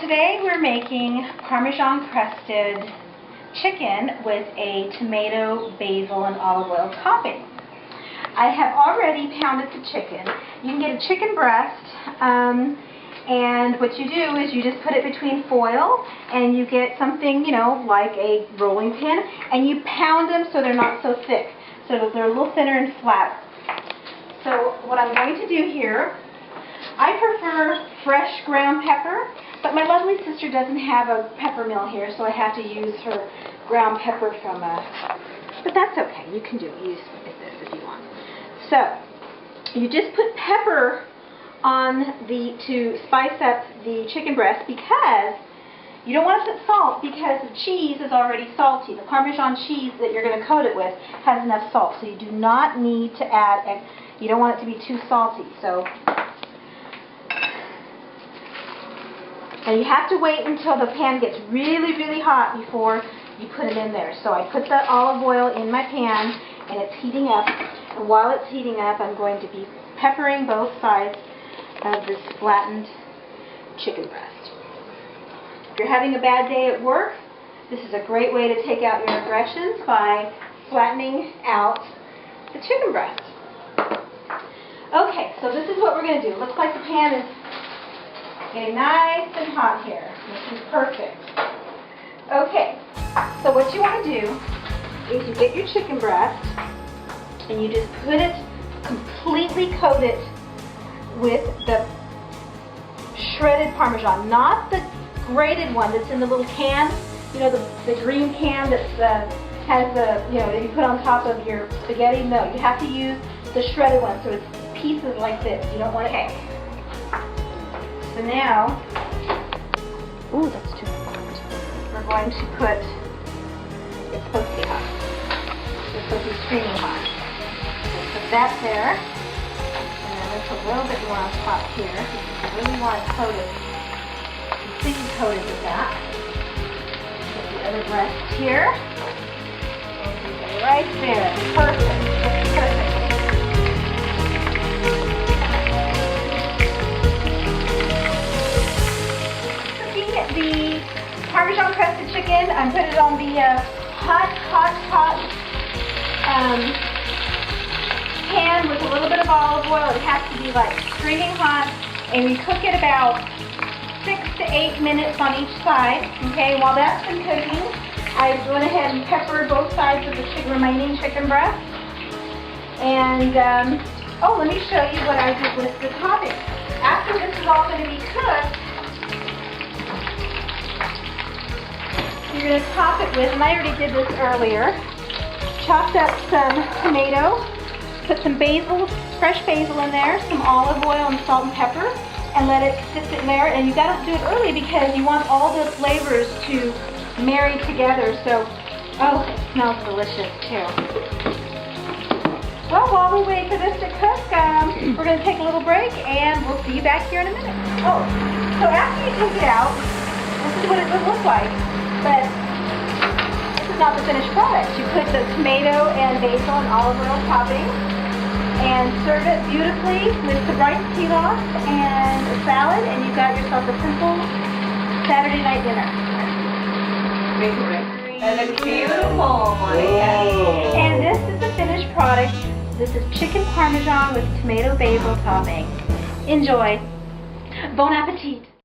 today we're making Parmesan crusted chicken with a tomato, basil, and olive oil topping. I have already pounded the chicken. You can get a chicken breast, and what you do is you just put it between foil and you get something, like a rolling pin, and you pound them so they're not so thick, so they're a little thinner and flat. So what I'm going to do here, I prefer fresh ground pepper, but my lovely sister doesn't have a pepper mill here, so I have to use her ground pepper from but that's okay. You can use this if you want. So you just put pepper on to spice up the chicken breast, because you don't want to put salt because the cheese is already salty. The Parmesan cheese that you're going to coat it with has enough salt, so you do not need to add. You don't want it to be too salty. So. And you have to wait until the pan gets really, really hot before you put it in there. So I put the olive oil in my pan, and it's heating up. And while it's heating up, I'm going to be peppering both sides of this flattened chicken breast. If you're having a bad day at work, this is a great way to take out your aggressions by flattening out the chicken breast. Okay, so this is what we're going to do. It looks like the pan is getting nice and hot here. This is perfect. Okay, so what you want to do is you get your chicken breast and you just put it, completely coat it with the shredded Parmesan, not the grated one that's in the little can, the green can that has the, that you put on top of your spaghetti. No, you have to use the shredded one, so it's pieces like this. You don't want to. Okay. So now, ooh, that's too hot. We're going to put, it's supposed to be hot. It's supposed to be screaming hot. We'll put that there, and then we'll put a little bit more on top here, because we really want it coated, completely coated with that. Put the other breast here, and do it right there. Perfect. Perfect. The Parmesan crusted chicken, I'm putting it on the hot pan with a little bit of olive oil. It has to be like screaming hot, and you cook it about 6 to 8 minutes on each side. Okay, while that's been cooking, I went ahead and peppered both sides of the remaining chicken breast. And let me show you what I did with the topping. After this is all going to be cooked, you're going to top it with, and I already did this earlier, chopped up some tomato, put some basil, fresh basil in there, some olive oil and salt and pepper, and let it sit in there. And you got to do it early because you want all the flavors to marry together. So, oh, it smells delicious too. Well, while we wait for this to cook, we're going to take a little break, and we'll see you back here in a minute. Oh, so after you take it out, this is what it would look like. But this is not the finished product. You put the tomato and basil and olive oil topping and serve it beautifully with the rice pilaf and a salad, and you've got yourself a simple Saturday night dinner. That looks beautiful, Monica. And this is the finished product. This is chicken Parmesan with tomato basil topping. Enjoy. Bon appetit.